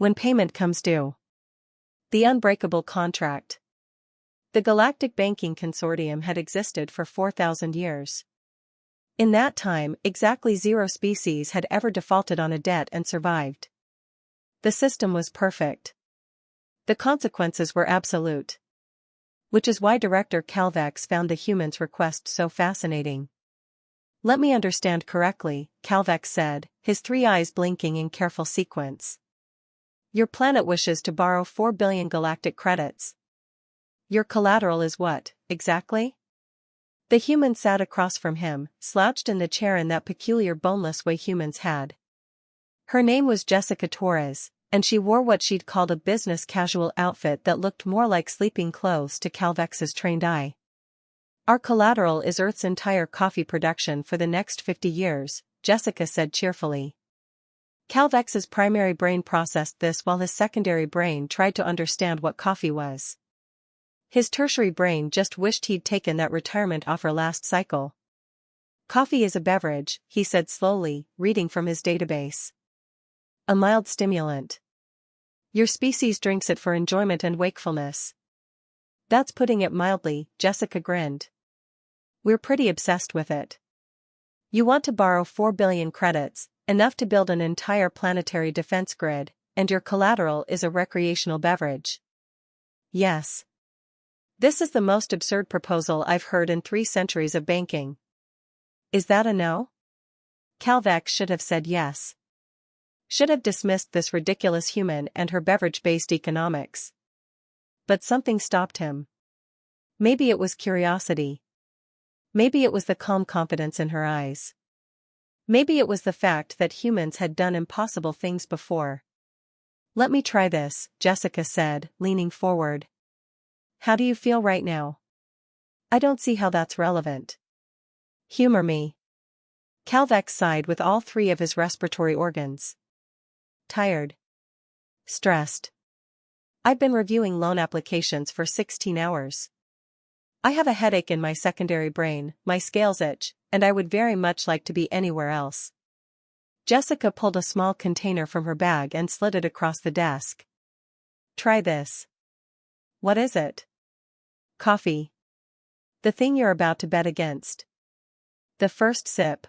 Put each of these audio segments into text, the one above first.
When payment comes due. The unbreakable contract. The Galactic Banking Consortium had existed for 4,000 years. In that time, exactly 0 species had ever defaulted on a debt and survived. The system was perfect. The consequences were absolute. Which is why Director Calvex found the humans' request so fascinating. "Let me understand correctly," Calvex said, his 3 eyes blinking in careful sequence. "Your planet wishes to borrow 4 billion galactic credits. Your collateral is what, exactly?" The human sat across from him, slouched in the chair in that peculiar boneless way humans had. Her name was Jessica Torres, and she wore what she'd called a business casual outfit that looked more like sleeping clothes to Calvex's trained eye. "Our collateral is Earth's entire coffee production for the next 50 years, Jessica said cheerfully. Calvex's primary brain processed this while his secondary brain tried to understand what coffee was. His tertiary brain just wished he'd taken that retirement offer last cycle. "Coffee is a beverage," he said slowly, reading from his database. "A mild stimulant. Your species drinks it for enjoyment and wakefulness." "That's putting it mildly," Jessica grinned. "We're pretty obsessed with it. You want to borrow 4 billion credits, enough to build an entire planetary defense grid, and your collateral is a recreational beverage." "Yes. This is the most absurd proposal I've heard in 3 centuries of banking." "Is that a no?" Calvex should have said yes. Should have dismissed this ridiculous human and her beverage-based economics. But something stopped him. Maybe it was curiosity. Maybe it was the calm confidence in her eyes. Maybe it was the fact that humans had done impossible things before. "Let me try this," Jessica said, leaning forward. "How do you feel right now?" "I don't see how that's relevant." "Humor me." Calvex sighed with all 3 of his respiratory organs. "Tired. Stressed. I've been reviewing loan applications for 16 hours. I have a headache in my secondary brain, my scales itch, and I would very much like to be anywhere else." Jessica pulled a small container from her bag and slid it across the desk. "Try this." "What is it?" "Coffee. The thing you're about to bet against." The first sip.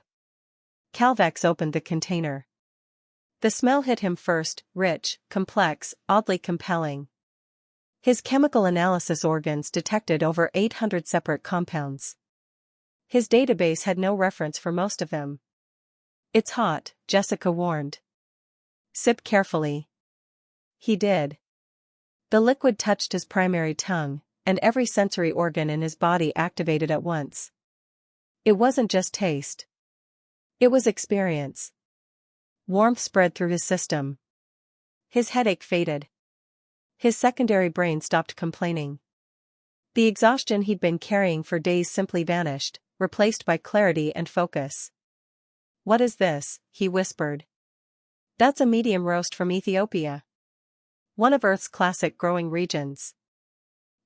Calvex opened the container. The smell hit him first, rich, complex, oddly compelling. His chemical analysis organs detected over 800 separate compounds. His database had no reference for most of them. "It's hot," Jessica warned. "Sip carefully." He did. The liquid touched his primary tongue, and every sensory organ in his body activated at once. It wasn't just taste. It was experience. Warmth spread through his system. His headache faded. His secondary brain stopped complaining. The exhaustion he'd been carrying for days simply vanished, replaced by clarity and focus. "What is this?" he whispered. "That's a medium roast from Ethiopia. One of Earth's classic growing regions.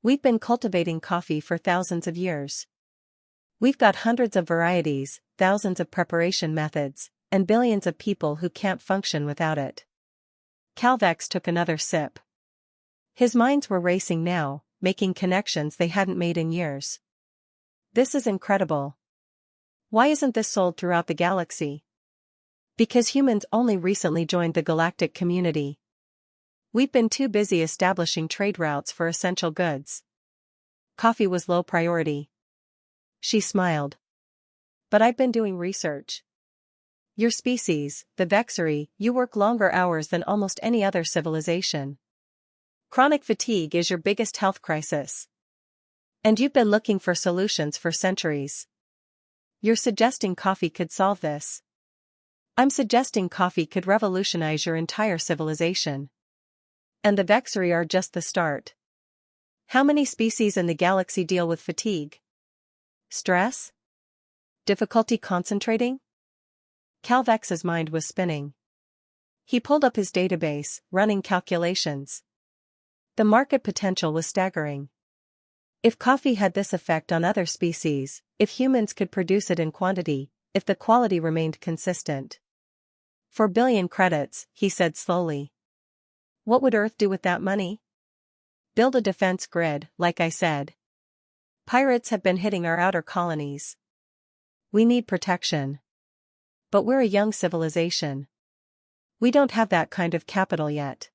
We've been cultivating coffee for thousands of years. We've got hundreds of varieties, thousands of preparation methods, and billions of people who can't function without it." Calvex took another sip. His minds were racing now, making connections they hadn't made in years. "This is incredible. Why isn't this sold throughout the galaxy?" "Because humans only recently joined the galactic community. We've been too busy establishing trade routes for essential goods. Coffee was low priority." She smiled. "But I've been doing research. Your species, the Vexari, you work longer hours than almost any other civilization. Chronic fatigue is your biggest health crisis. And you've been looking for solutions for centuries. You're suggesting coffee could solve this. I'm suggesting coffee could revolutionize your entire civilization. And the Vexari are just the start. How many species in the galaxy deal with fatigue? Stress? Difficulty concentrating?" Calvex's mind was spinning. He pulled up his database, running calculations. The market potential was staggering. If coffee had this effect on other species, if humans could produce it in quantity, if the quality remained consistent. 4 billion credits, he said slowly. What would Earth do with that money? Build a defense grid, like I said. Pirates have been hitting our outer colonies. We need protection. But we're a young civilization. We don't have that kind of capital yet.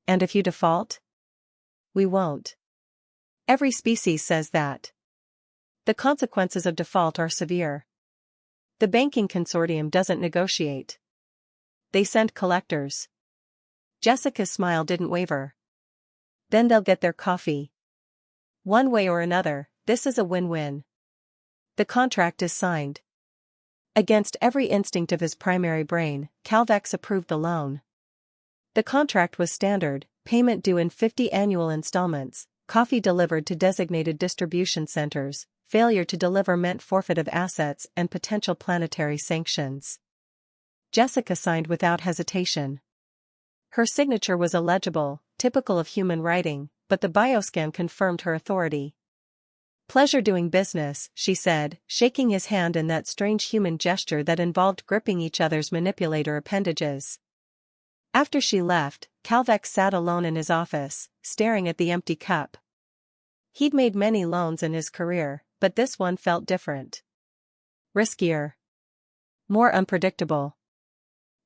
And if you default? We won't. Every species says that. The consequences of default are severe. The banking consortium doesn't negotiate. They send collectors. Jessica's smile didn't waver. Then they'll get their coffee. One way or another, this is a win-win. The contract is signed. Against every instinct of his primary brain, Calvex approved the loan. The contract was standard, payment due in 50 annual installments, coffee delivered to designated distribution centers, failure to deliver meant forfeit of assets and potential planetary sanctions. Jessica signed without hesitation. Her signature was illegible, typical of human writing, but the bioscan confirmed her authority. "Pleasure doing business," she said, shaking his hand in that strange human gesture that involved gripping each other's manipulator appendages. After she left, Calvex sat alone in his office, staring at the empty cup. He'd made many loans in his career, but this one felt different. Riskier. More unpredictable.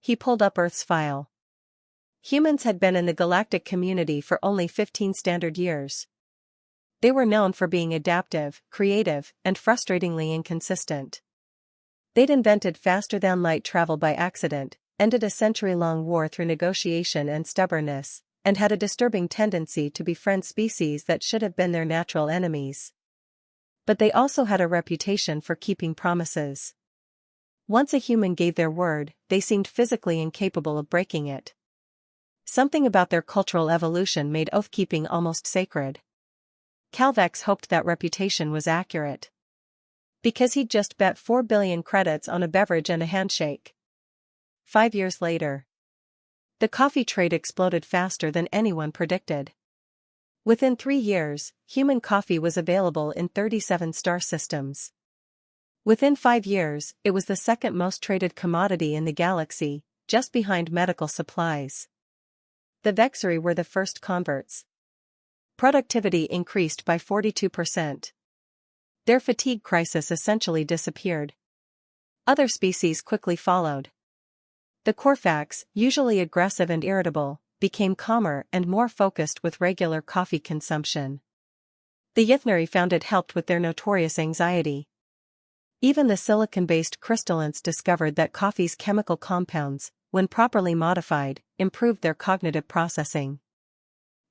He pulled up Earth's file. Humans had been in the galactic community for only 15 standard years. They were known for being adaptive, creative, and frustratingly inconsistent. They'd invented faster-than-light travel by accident, ended a century-long war through negotiation and stubbornness, and had a disturbing tendency to befriend species that should have been their natural enemies. But they also had a reputation for keeping promises. Once a human gave their word, they seemed physically incapable of breaking it. Something about their cultural evolution made oath-keeping almost sacred. Calvex hoped that reputation was accurate. Because he'd just bet 4 billion credits on a beverage and a handshake. 5 years later. The coffee trade exploded faster than anyone predicted. Within 3 years, human coffee was available in 37 star systems. Within 5 years, it was the second most traded commodity in the galaxy, just behind medical supplies. The Vexari were the first converts. Productivity increased by 42%. Their fatigue crisis essentially disappeared. Other species quickly followed. The Corfax, usually aggressive and irritable, became calmer and more focused with regular coffee consumption. The Ythnari found it helped with their notorious anxiety. Even the silicon-based crystallants discovered that coffee's chemical compounds, when properly modified, improved their cognitive processing.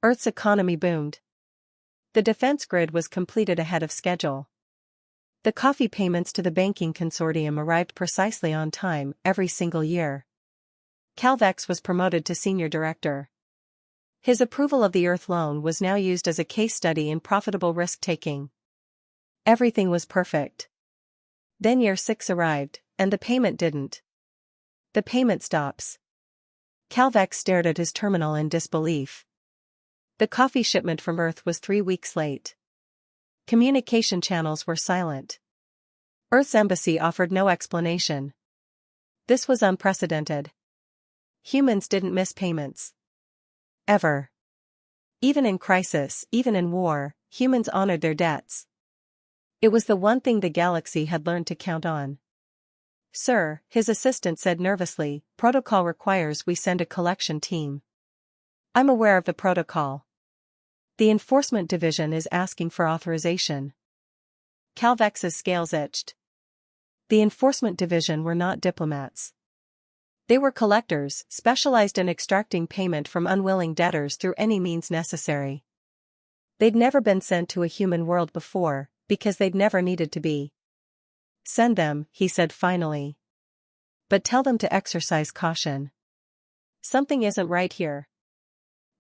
Earth's economy boomed. The defense grid was completed ahead of schedule. The coffee payments to the banking consortium arrived precisely on time every single year. Calvex was promoted to senior director. His approval of the Earth loan was now used as a case study in profitable risk-taking. Everything was perfect. Then year 6 arrived, and the payment didn't. The payment stops. Calvex stared at his terminal in disbelief. The coffee shipment from Earth was 3 weeks late. Communication channels were silent. Earth's embassy offered no explanation. This was unprecedented. Humans didn't miss payments. Ever. Even in crisis, even in war, humans honored their debts. It was the one thing the galaxy had learned to count on. "Sir," his assistant said nervously, "protocol requires we send a collection team." "I'm aware of the protocol. The enforcement division is asking for authorization." Calvex's scales itched. The enforcement division were not diplomats. They were collectors, specialized in extracting payment from unwilling debtors through any means necessary. They'd never been sent to a human world before, because they'd never needed to be. "Send them," he said finally. "But tell them to exercise caution. Something isn't right here."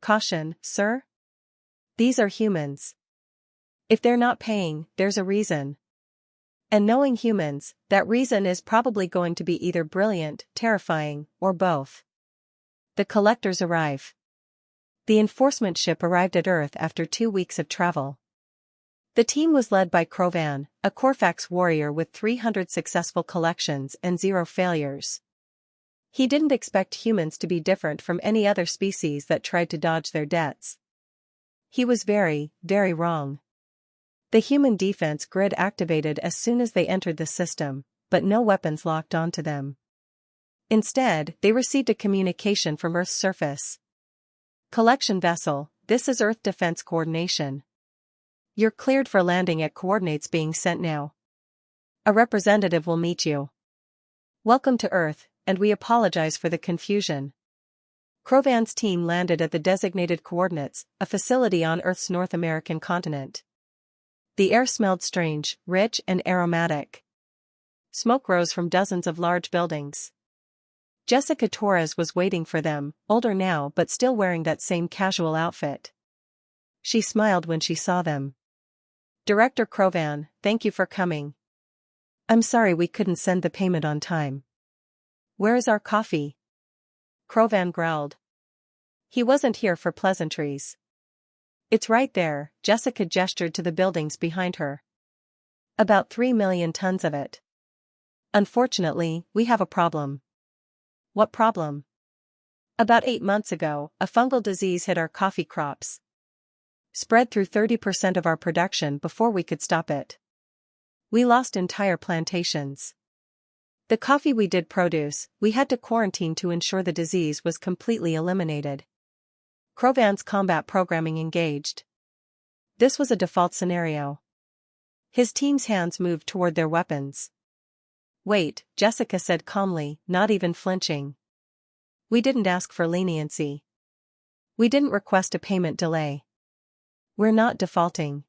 "Caution, sir? These are humans. If they're not paying, there's a reason. And knowing humans, that reason is probably going to be either brilliant, terrifying, or both." The collectors arrive. The enforcement ship arrived at Earth after 2 weeks of travel. The team was led by Crovan, a Corfax warrior with 300 successful collections and 0 failures. He didn't expect humans to be different from any other species that tried to dodge their debts. He was very, very wrong. The human defense grid activated as soon as they entered the system, but no weapons locked onto them. Instead, they received a communication from Earth's surface. Collection vessel, this is Earth Defense Coordination. You're cleared for landing at coordinates being sent now. A representative will meet you. Welcome to Earth, and we apologize for the confusion. Crovan's team landed at the designated coordinates, a facility on Earth's North American continent. The air smelled strange, rich, and aromatic. Smoke rose from dozens of large buildings. Jessica Torres was waiting for them, older now but still wearing that same casual outfit. She smiled when she saw them. Director Crovan, thank you for coming. I'm sorry we couldn't send the payment on time. Where is our coffee? Crovan growled. He wasn't here for pleasantries. It's right there, Jessica gestured to the buildings behind her. About 3 million tons of it. Unfortunately, we have a problem. What problem? About 8 months ago, a fungal disease hit our coffee crops. Spread through 30% of our production before we could stop it. We lost entire plantations. The coffee we did produce, we had to quarantine to ensure the disease was completely eliminated. Crovan's combat programming engaged. This was a default scenario. His team's hands moved toward their weapons. Wait, Jessica said calmly, not even flinching. We didn't ask for leniency. We didn't request a payment delay. We're not defaulting.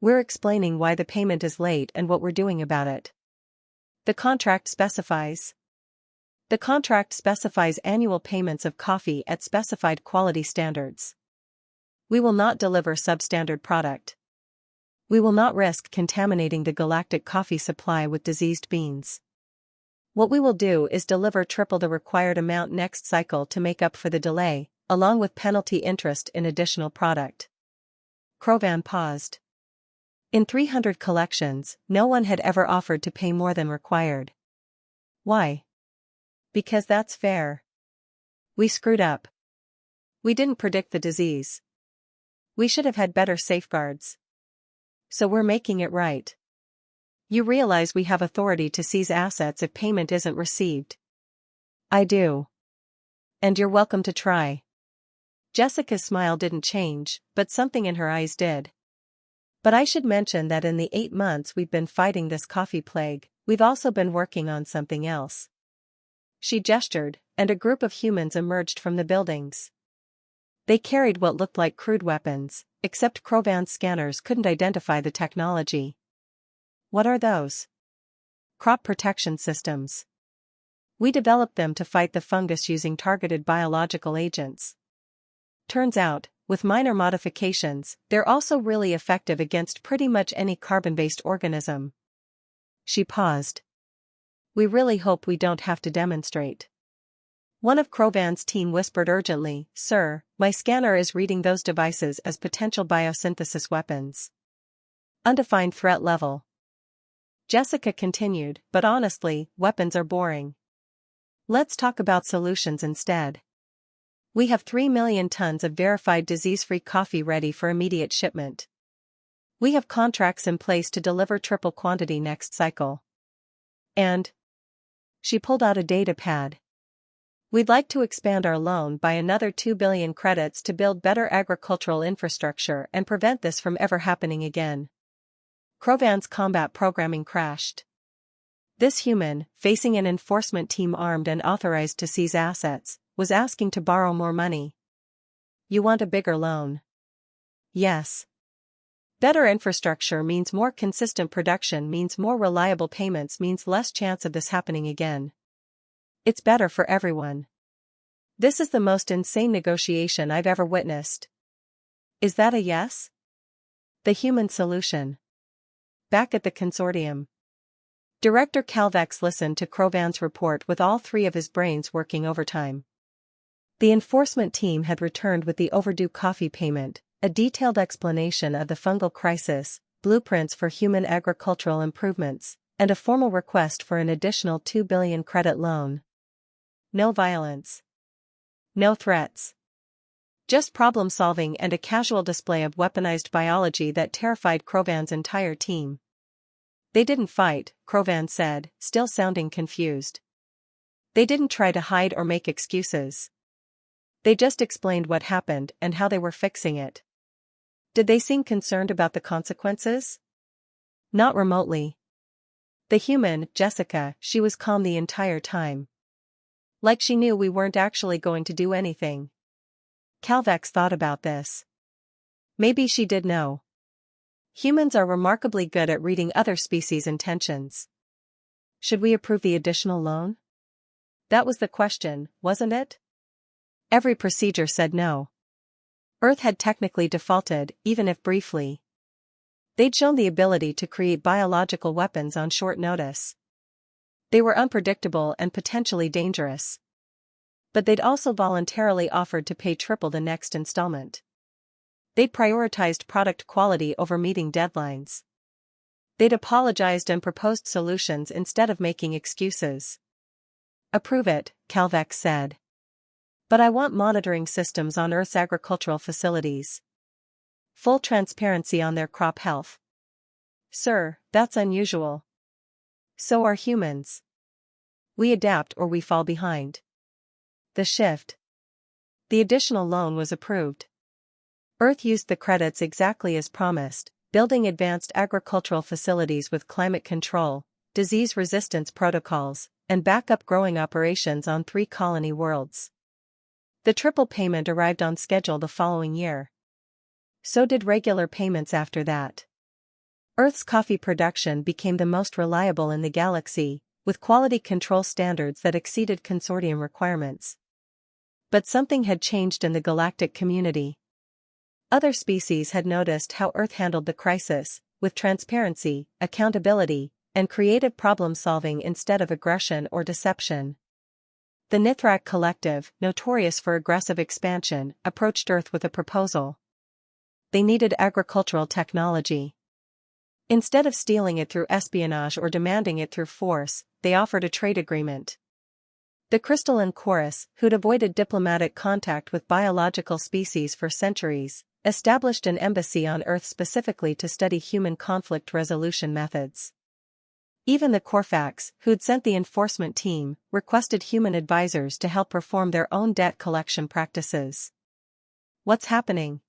We're explaining why the payment is late and what we're doing about it. The contract specifies annual payments of coffee at specified quality standards. We will not deliver substandard product. We will not risk contaminating the Galactic coffee supply with diseased beans. What we will do is deliver triple the required amount next cycle to make up for the delay, along with penalty interest in additional product. Crovan paused. In 300 collections, no one had ever offered to pay more than required. Why? Because that's fair. We screwed up. We didn't predict the disease. We should have had better safeguards. So we're making it right. You realize we have authority to seize assets if payment isn't received. I do. And you're welcome to try. Jessica's smile didn't change, but something in her eyes did. But I should mention that in the 8 months we've been fighting this coffee plague, we've also been working on something else. She gestured, and a group of humans emerged from the buildings. They carried what looked like crude weapons, except Crovan's scanners couldn't identify the technology. What are those? Crop protection systems. We developed them to fight the fungus using targeted biological agents. Turns out, with minor modifications, they're also really effective against pretty much any carbon-based organism. She paused. We really hope we don't have to demonstrate. One of Crovan's team whispered urgently, Sir, my scanner is reading those devices as potential biosynthesis weapons. Undefined threat level. Jessica continued, but honestly, weapons are boring. Let's talk about solutions instead. We have 3 million tons of verified disease-free coffee ready for immediate shipment. We have contracts in place to deliver triple quantity next cycle. And she pulled out a data pad. We'd like to expand our loan by another 2 billion credits to build better agricultural infrastructure and prevent this from ever happening again. Crovan's combat programming crashed. This human, facing an enforcement team armed and authorized to seize assets, was asking to borrow more money. You want a bigger loan? Yes. Better infrastructure means more consistent production, means more reliable payments, means less chance of this happening again. It's better for everyone. This is the most insane negotiation I've ever witnessed. Is that a yes? The human solution. Back at the consortium. Director Calvex listened to Crovan's report with all 3 of his brains working overtime. The enforcement team had returned with the overdue coffee payment, a detailed explanation of the fungal crisis, blueprints for human agricultural improvements, and a formal request for an additional 2 billion credit loan. no violence. No threats. Just problem solving and a casual display of weaponized biology that terrified Crovan's entire team. They didn't fight, Crovan said, still sounding confused. They didn't try to hide or make excuses. They just explained what happened and how they were fixing it. Did they seem concerned about the consequences? Not remotely. The human, Jessica, she was calm the entire time. Like she knew we weren't actually going to do anything. Calvex thought about this. Maybe she did know. Humans are remarkably good at reading other species' intentions. Should we approve the additional loan? That was the question, wasn't it? Every procedure said no. Earth had technically defaulted, even if briefly. They'd shown the ability to create biological weapons on short notice. They were unpredictable and potentially dangerous. But they'd also voluntarily offered to pay triple the next installment. They'd prioritized product quality over meeting deadlines. They'd apologized and proposed solutions instead of making excuses. Approve it, Calvex said. But I want monitoring systems on Earth's agricultural facilities. Full transparency on their crop health. Sir, that's unusual. So are humans. We adapt or we fall behind. The shift. The additional loan was approved. Earth used the credits exactly as promised, building advanced agricultural facilities with climate control, disease resistance protocols, and backup growing operations on 3 colony worlds. The triple payment arrived on schedule the following year. So did regular payments after that. Earth's coffee production became the most reliable in the galaxy, with quality control standards that exceeded consortium requirements. But something had changed in the galactic community. Other species had noticed how Earth handled the crisis, with transparency, accountability, and creative problem-solving instead of aggression or deception. The Nithrak Collective, notorious for aggressive expansion, approached Earth with a proposal. They needed agricultural technology. Instead of stealing it through espionage or demanding it through force, they offered a trade agreement. The crystalline chorus, who'd avoided diplomatic contact with biological species for centuries, established an embassy on Earth specifically to study human conflict resolution methods. Even the Corfax, who'd sent the enforcement team, requested human advisors to help reform their own debt collection practices. What's happening?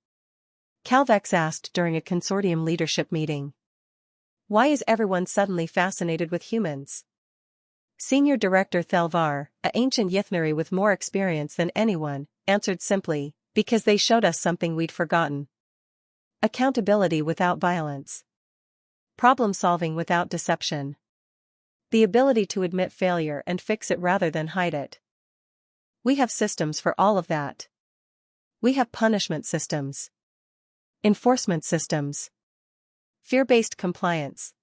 Calvex asked during a consortium leadership meeting. Why is everyone suddenly fascinated with humans? Senior Director Thelvar, an ancient Yithnari with more experience than anyone, answered simply, because they showed us something we'd forgotten. Accountability without violence. Problem solving without deception. The ability to admit failure and fix it rather than hide it. We have systems for all of that. We have punishment systems. Enforcement systems. Fear-based compliance.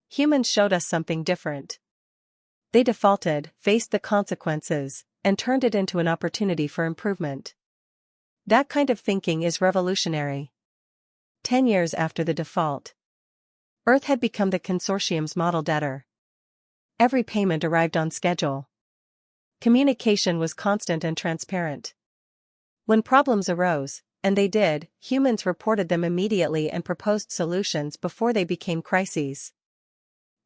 Humans showed us something different. They defaulted, faced the consequences, and turned it into an opportunity for improvement. That kind of thinking is revolutionary. 10 years after the default, Earth had become the consortium's model debtor. Every payment arrived on schedule. Communication was constant and transparent. When problems arose, and they did, humans reported them immediately and proposed solutions before they became crises.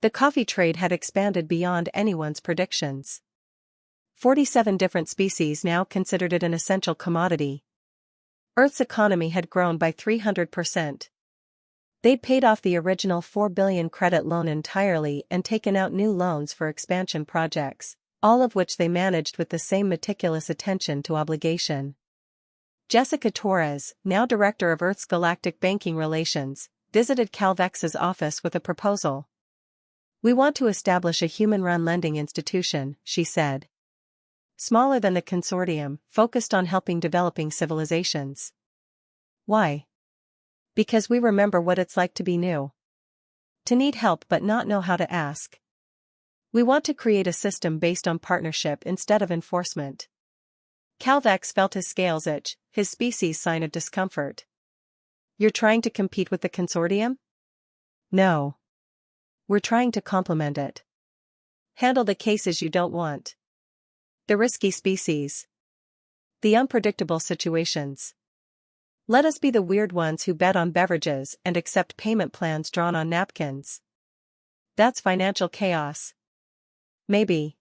The coffee trade had expanded beyond anyone's predictions. 47 different species now considered it an essential commodity. Earth's economy had grown by 300%. They'd paid off the original $4 billion credit loan entirely and taken out new loans for expansion projects, all of which they managed with the same meticulous attention to obligation. Jessica Torres, now director of Earth's Galactic Banking Relations, visited Calvex's office with a proposal. We want to establish a human-run lending institution, she said. Smaller than the consortium, focused on helping developing civilizations. Why? Because we remember what it's like to be new. To need help but not know how to ask. We want to create a system based on partnership instead of enforcement. Calvex felt his scales itch, his species' sign of discomfort. You're trying to compete with the consortium? No. We're trying to complement it. Handle the cases you don't want. The risky species. The unpredictable situations. Let us be the weird ones who bet on beverages and accept payment plans drawn on napkins. That's financial chaos. Maybe.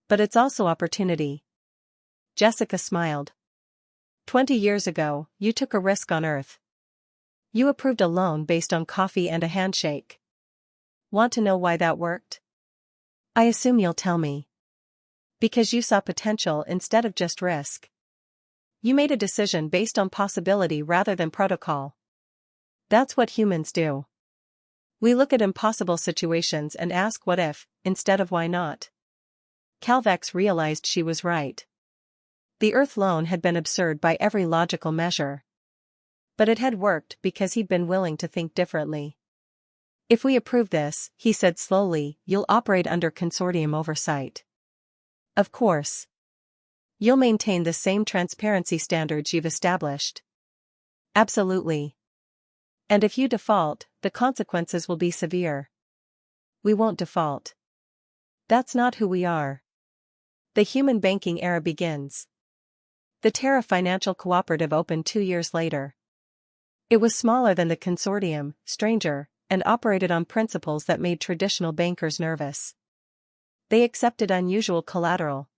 But it's also opportunity. Jessica smiled. 20 years ago, you took a risk on Earth. You approved a loan based on coffee and a handshake. Want to know why that worked? I assume you'll tell me. Because you saw potential instead of just risk. You made a decision based on possibility rather than protocol. That's what humans do. We look at impossible situations and ask what if, instead of why not. Calvex realized she was right. The Earth loan had been absurd by every logical measure. But it had worked because he'd been willing to think differently. If we approve this, he said slowly, you'll operate under consortium oversight. Of course. You'll maintain the same transparency standards you've established. Absolutely. And if you default, the consequences will be severe. We won't default. That's not who we are. The human banking era begins. The Terra Financial Cooperative opened 2 years later. It was smaller than the consortium, stranger, and operated on principles that made traditional bankers nervous. They accepted unusual collateral.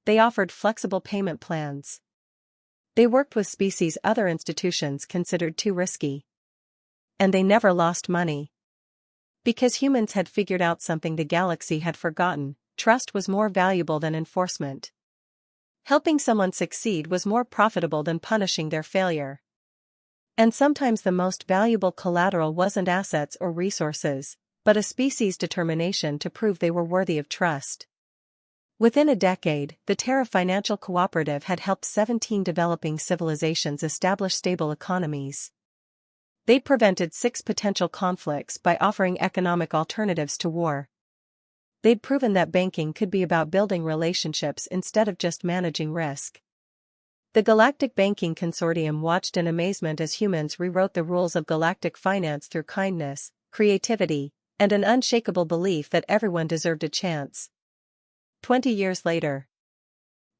They offered flexible payment plans. They worked with species other institutions considered too risky. And they never lost money. Because humans had figured out something the galaxy had forgotten, trust was more valuable than enforcement. Helping someone succeed was more profitable than punishing their failure. And sometimes the most valuable collateral wasn't assets or resources, but a species' determination to prove they were worthy of trust. Within a decade, the Terra Financial Cooperative had helped 17 developing civilizations establish stable economies. They'd prevented 6 potential conflicts by offering economic alternatives to war. They'd proven that banking could be about building relationships instead of just managing risk. The Galactic Banking Consortium watched in amazement as humans rewrote the rules of galactic finance through kindness, creativity, and an unshakable belief that everyone deserved a chance. 20 years later.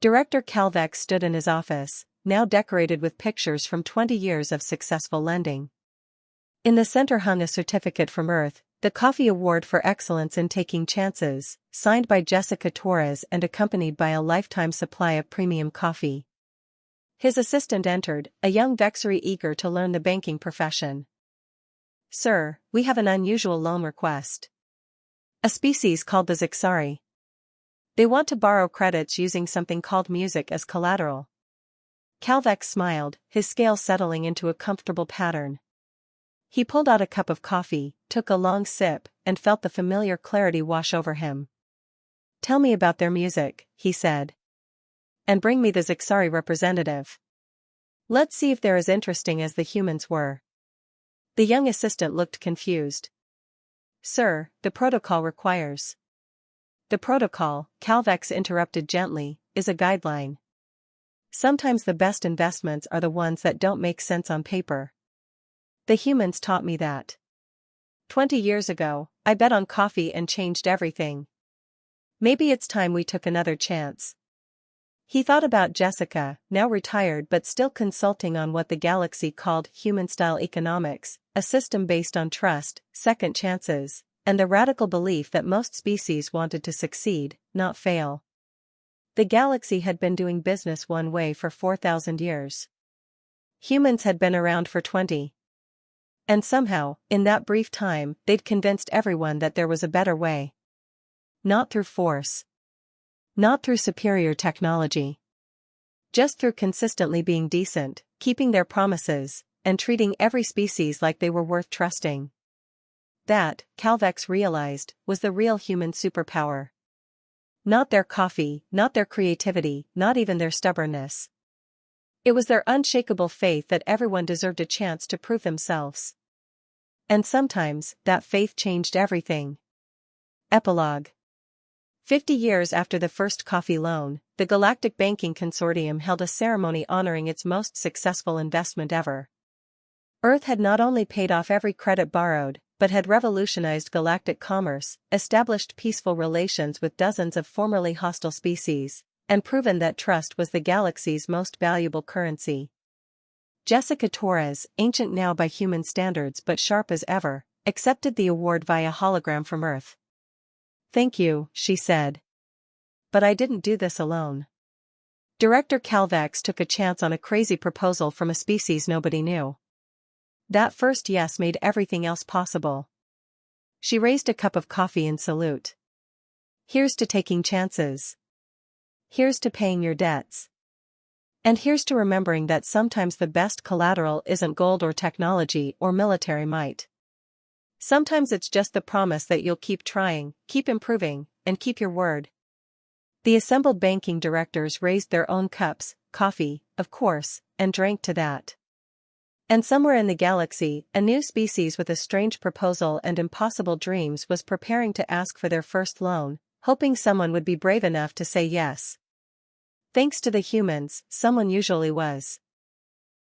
Director Calvex stood in his office, now decorated with pictures from 20 years of successful lending. In the center hung a certificate from Earth, the Coffee Award for Excellence in Taking Chances, signed by Jessica Torres and accompanied by a lifetime supply of premium coffee. His assistant entered, a young Vexery eager to learn the banking profession. Sir, we have an unusual loan request. A species called the Zixari. They want to borrow credits using something called music as collateral. Calvex smiled, his scale settling into a comfortable pattern. He pulled out a cup of coffee, took a long sip, and felt the familiar clarity wash over him. Tell me about their music, he said. And bring me the Zixari representative. Let's see if they're as interesting as the humans were. The young assistant looked confused. Sir, the protocol requires. The protocol, Calvex interrupted gently, is a guideline. Sometimes the best investments are the ones that don't make sense on paper. The humans taught me that. 20 years ago, I bet on coffee and changed everything. Maybe it's time we took another chance. He thought about Jessica, now retired but still consulting on what the galaxy called human-style economics, a system based on trust, second chances, and the radical belief that most species wanted to succeed, not fail. The galaxy had been doing business one way for 4,000 years. Humans had been around for 20. And somehow, in that brief time, they'd convinced everyone that there was a better way. Not through force. Not through superior technology. Just through consistently being decent, keeping their promises, and treating every species like they were worth trusting. That, Calvex realized, was the real human superpower. Not their coffee, not their creativity, not even their stubbornness. It was their unshakable faith that everyone deserved a chance to prove themselves. And sometimes, that faith changed everything. Epilogue. 50 years after the first coffee loan, the Galactic Banking Consortium held a ceremony honoring its most successful investment ever. Earth had not only paid off every credit borrowed, but had revolutionized galactic commerce, established peaceful relations with dozens of formerly hostile species, and proven that trust was the galaxy's most valuable currency. Jessica Torres, ancient now by human standards but sharp as ever, accepted the award via hologram from Earth. "Thank you," she said. "But I didn't do this alone." Director Calvax took a chance on a crazy proposal from a species nobody knew. That first yes made everything else possible. She raised a cup of coffee in salute. "Here's to taking chances. Here's to paying your debts. And here's to remembering that sometimes the best collateral isn't gold or technology or military might. Sometimes it's just the promise that you'll keep trying, keep improving, and keep your word." The assembled banking directors raised their own cups, coffee, of course, and drank to that. And somewhere in the galaxy, a new species with a strange proposal and impossible dreams was preparing to ask for their first loan, hoping someone would be brave enough to say yes. Thanks to the humans, someone usually was.